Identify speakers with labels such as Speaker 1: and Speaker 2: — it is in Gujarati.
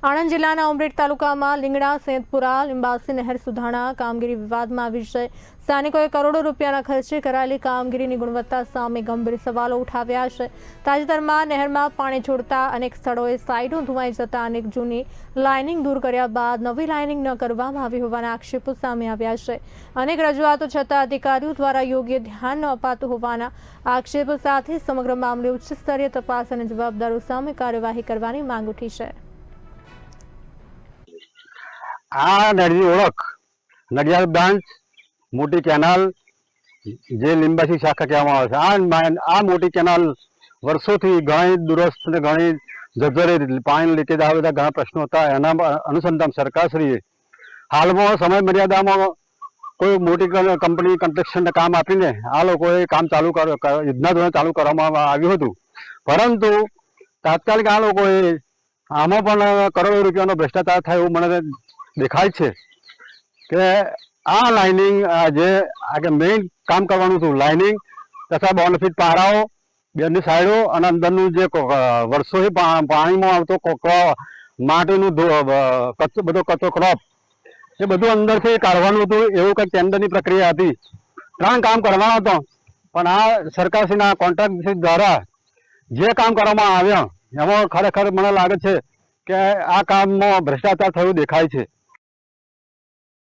Speaker 1: આણંદ જિલ્લાના ઉમરેઠ તાલુકામાં લીંગડા સેતપુરા લિંબાસી નહેર સુધારણા કામગીરી વિવાદમાં આવી છે। સ્થાનિકોએ કરોડો રૂપિયાના ખર્ચે કરાયેલી કામગીરીની ગુણવત્તા સામે ગંભીર સવાલો ઉઠાવ્યા છે। તાજેતરમાં નહેરમાં પાણી છોડતા અનેક સ્થળોએ સાઇટો ધોવાઈ જતા અનેક જૂની લાઇનિંગ દૂર કર્યા બાદ નવી લાઇનિંગ ન કરવામાં આવી હોવાના આક્ષેપો સામે આવ્યા છે। અનેક રજૂઆતો છતાં અધિકારીઓ દ્વારા યોગ્ય ધ્યાન ન અપાતું હોવાના આક્ષેપો સાથે સમગ્ર મામલે ઉચ્ચ સ્તરીય તપાસ અને જવાબદારો સામે કાર્યવાહી કરવાની માંગ ઉઠી છે।
Speaker 2: આ નદીની ઓળખ નડિયાદ બ્રાન્ચ મોટી કેનાલ જે લીંબાસી શાખા કહેવામાં આવે છે। આ મોટી કેનાલ વર્ષોથી ઘણી દુરસ્ત અને ઘણી જર્જરિત પાણી લીકેજ આવે બધા ઘણા પ્રશ્નો હતા। એના અનુસંધાન સરકારશ્રીએ હાલમાં સમય મર્યાદામાં કોઈ મોટી કંપની કન્સ્ટ્રક્શનને કામ આપીને આ લોકોએ કામ ચાલુ યુદ્ધના ધોરણે ચાલુ કરવામાં આવ્યું હતું, પરંતુ તાત્કાલિક આ લોકોએ આમાં પણ કરોડો રૂપિયાનો ભ્રષ્ટાચાર થાય એવું મને દેખાય છે કે આ લાઇનિંગ જે મેઇન કામ કરવાનું હતું લાઇનિંગ તથા બોનફિટ પારાઓ બેની સાઈડો અને અંદરનું જે વર્ષોથી પાણીમાં આવતો માટીનું બધો કચરો ક્રોપ એ બધું અંદરથી કાઢવાનું હતું। એવું કંઈક ટેન્ડરની પ્રક્રિયા હતી, 3 કામ કરવાનો હતો, પણ આ સરકારશ્રીના કોન્ટ્રાક્ટ દ્વારા જે કામ કરવામાં આવ્યા એમાં ખરેખર મને લાગે છે કે આ કામમાં ભ્રષ્ટાચાર થયું દેખાય છે।